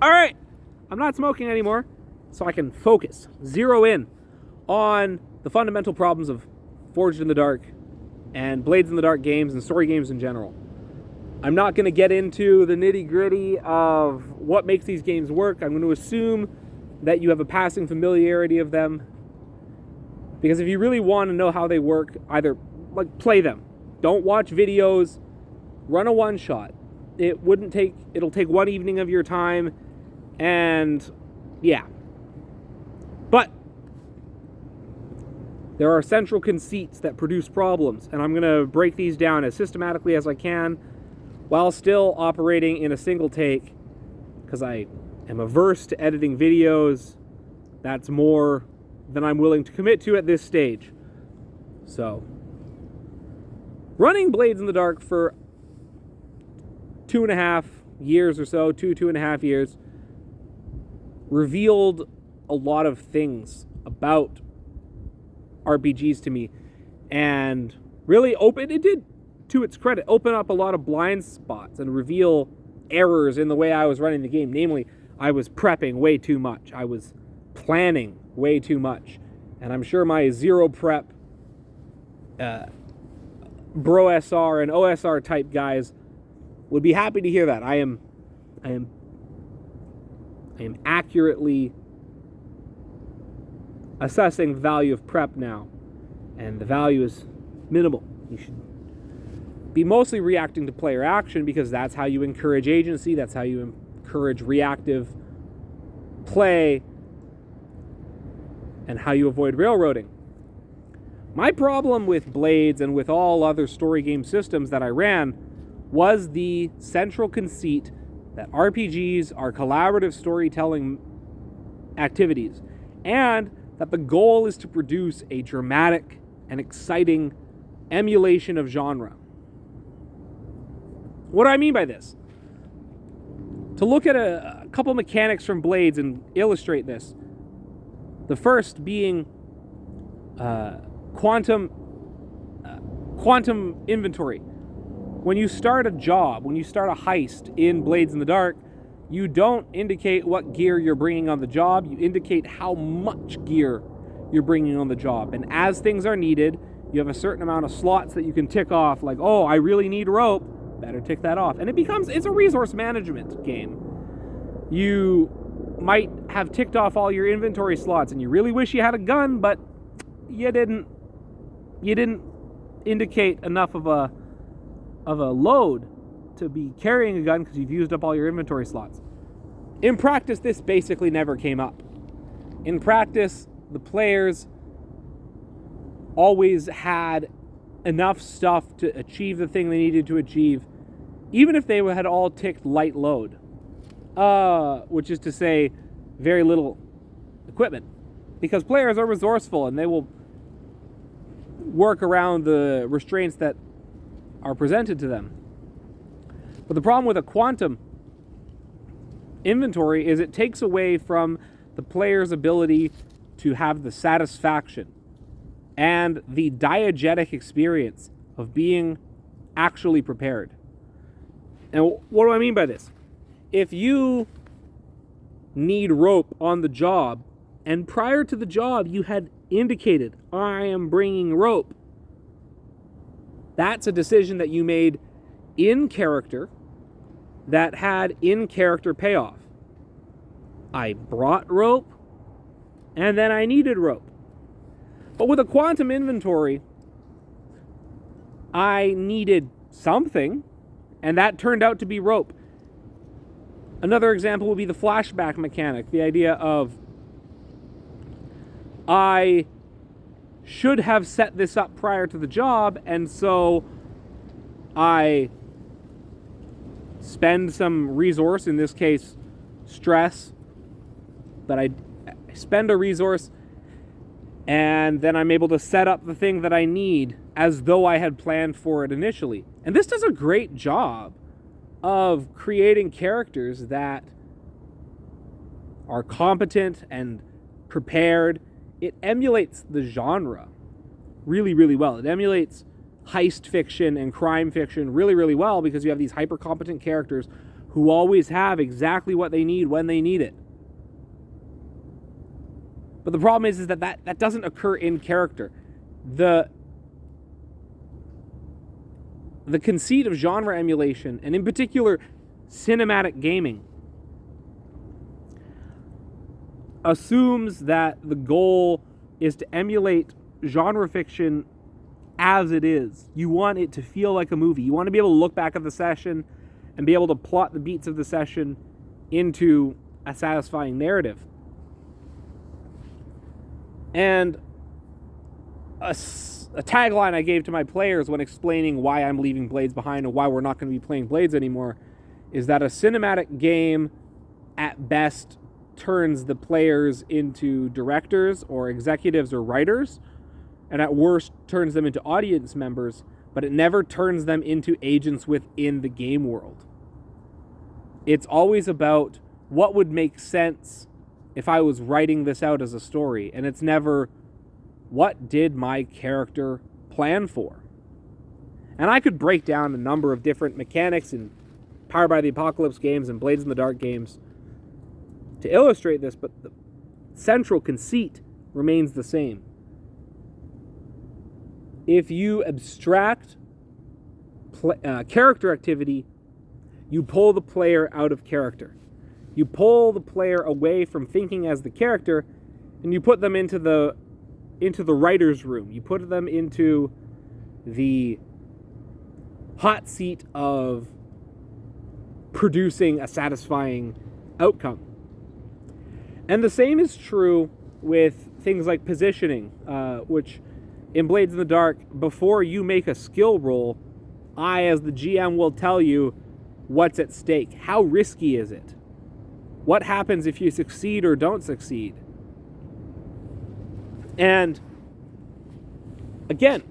All right, I'm not smoking anymore, so I can focus, zero in on the fundamental problems of Forged in the Dark and Blades in the Dark games and story games in general. I'm not going to get into the nitty-gritty of what makes these games work. I'm going to assume that you have a passing familiarity of them, because if you really want to know how they work, either play them. Don't watch videos. Run a one-shot. It'll take one evening of your time, and yeah. But there are central conceits that produce problems, and I'm going to break these down as systematically as I can while still operating in a single take, because I am averse to editing videos. That's more than I'm willing to commit to at this stage. So, running Blades in the Dark for 2.5 years or so, 2.5 years, revealed a lot of things about RPGs to me, and really it did, to its credit, open up a lot of blind spots and reveal errors in the way I was running the game. Namely, I was prepping way too much. I was planning way too much. And I'm sure my zero prep Bro SR and OSR type guys would be happy to hear that. I am accurately assessing the value of prep now, and the value is minimal. You should be mostly reacting to player action, because that's how you encourage agency, that's how you encourage reactive play, and how you avoid railroading. My problem with Blades and with all other story game systems that I ran was the central conceit that RPGs are collaborative storytelling activities, and that the goal is to produce a dramatic and exciting emulation of genre. What do I mean by this? To look at a couple mechanics from Blades and illustrate this. The first being quantum inventory. When you start a job, when you start a heist in Blades in the Dark, you don't indicate what gear you're bringing on the job. You indicate how much gear you're bringing on the job. And as things are needed, you have a certain amount of slots that you can tick off, like, oh, I really need rope. Better tick that off. And it's a resource management game. You might have ticked off all your inventory slots and you really wish you had a gun, but you didn't indicate enough of a load to be carrying a gun because you've used up all your inventory slots. In practice, this basically never came up. In practice, the players always had enough stuff to achieve the thing they needed to achieve, even if they had all ticked light load, which is to say very little equipment, because players are resourceful and they will work around the restraints that are presented to them. But the problem with a quantum inventory is it takes away from the player's ability to have the satisfaction and the diegetic experience of being actually prepared. And what do I mean by this? If you need rope on the job, and prior to the job you had indicated, I am bringing rope, that's a decision that you made in character that had in character payoff. I brought rope, and then I needed rope. But with a quantum inventory, I needed something, and that turned out to be rope. Another example would be the flashback mechanic, the idea of I should have set this up prior to the job, and so I spend some resource, in this case stress, but I spend a resource, and then I'm able to set up the thing that I need as though I had planned for it initially. And this does a great job of creating characters that are competent and prepared. It emulates the genre really, really well. It emulates heist fiction and crime fiction really, really well, because you have these hyper-competent characters who always have exactly what they need when they need it. But the problem is that doesn't occur in character. The conceit of genre emulation, and in particular cinematic gaming, assumes that the goal is to emulate genre fiction as it is. You want it to feel like a movie. You want to be able to look back at the session and be able to plot the beats of the session into a satisfying narrative. And a tagline I gave to my players when explaining why I'm leaving Blades behind and why we're not going to be playing Blades anymore is that a cinematic game at best turns the players into directors or executives or writers, and at worst turns them into audience members, but it never turns them into agents within the game world. It's always about what would make sense if I was writing this out as a story, and it's never what did my character plan for. And I could break down a number of different mechanics in Powered by the Apocalypse games and Blades in the Dark games to illustrate this, but the central conceit remains the same. If you abstract character activity, you pull the player out of character. You pull the player away from thinking as the character, and you put them into the writer's room. You put them into the hot seat of producing a satisfying outcome. And the same is true with things like positioning, which in Blades in the Dark, before you make a skill roll, I, as the GM, will tell you what's at stake. How risky is it? What happens if you succeed or don't succeed? And again,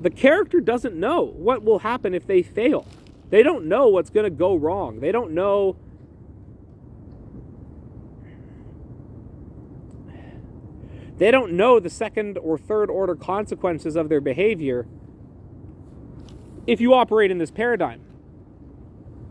the character doesn't know what will happen if they fail. They don't know what's going to go wrong. They don't know the second or third order consequences of their behavior if you operate in this paradigm.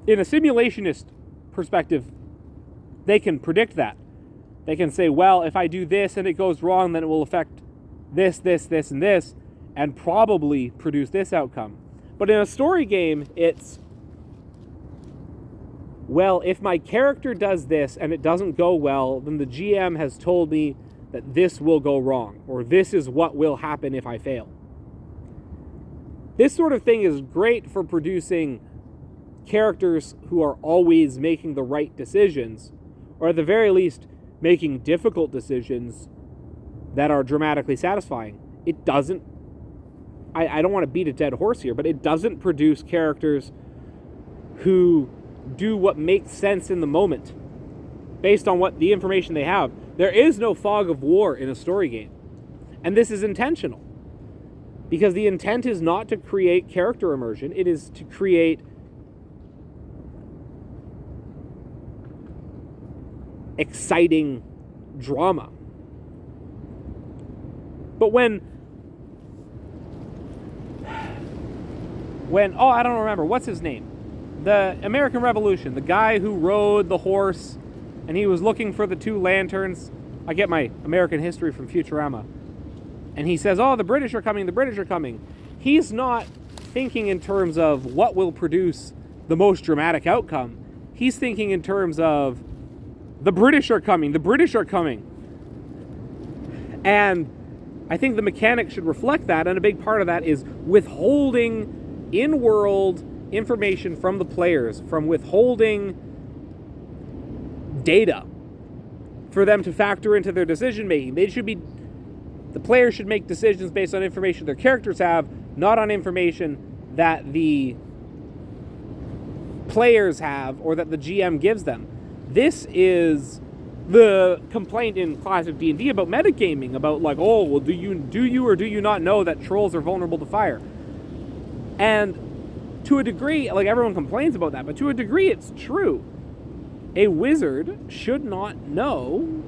In a simulationist perspective, they can predict that. They can say, well, if I do this and it goes wrong, then it will affect this, this, this, and this, and probably produce this outcome. But in a story game, it's, well, if my character does this and it doesn't go well, then the GM has told me that this will go wrong, or this is what will happen if I fail. This sort of thing is great for producing characters who are always making the right decisions, or at the very least, making difficult decisions that are dramatically satisfying. It doesn't, I don't want to beat a dead horse here, but it doesn't produce characters who do what makes sense in the moment based on what the information they have. There is no fog of war in a story game. And this is intentional. Because the intent is not to create character immersion, it is to create exciting drama. But when I don't remember, what's his name? The American Revolution, the guy who rode the horse and he was looking for the two lanterns. I get my American history from Futurama. And he says, oh, the British are coming, the British are coming. He's not thinking in terms of what will produce the most dramatic outcome. He's thinking in terms of the British are coming, the British are coming. And I think the mechanic should reflect that, and a big part of that is withholding in-world information from the players, from withholding data for them to factor into their decision-making. The players should make decisions based on information their characters have, not on information that the players have or that the GM gives them. This is the complaint in classic D&D about metagaming, about like, oh, well, do you or do you not know that trolls are vulnerable to fire? And to a degree, like everyone complains about that, but to a degree it's true. A wizard should not know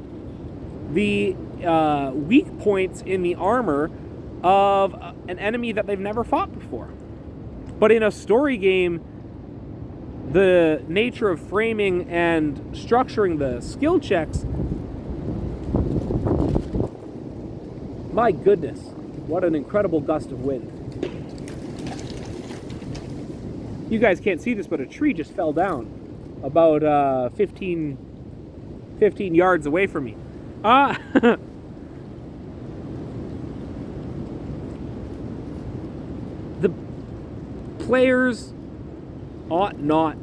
the weak points in the armor of an enemy that they've never fought before. But in a story game, the nature of framing and structuring the skill checks, my goodness, what an incredible gust of wind. You guys can't see this, but a tree just fell down about 15 yards away from me. The players ought not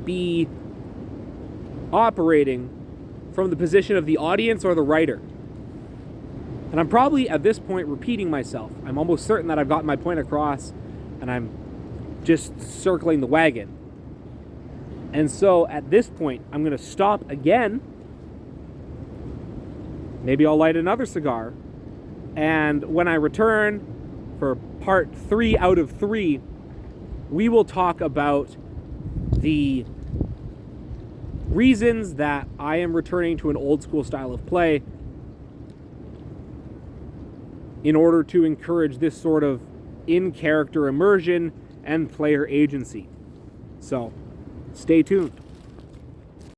be operating from the position of the audience or the writer. And I'm probably at this point repeating myself. I'm almost certain that I've gotten my point across and I'm just circling the wagon. And so at this point, I'm going to stop again. Maybe I'll light another cigar. And when I return for part 3 out of 3, we will talk about the reasons that I am returning to an old school style of play in order to encourage this sort of in-character immersion and player agency. So, stay tuned.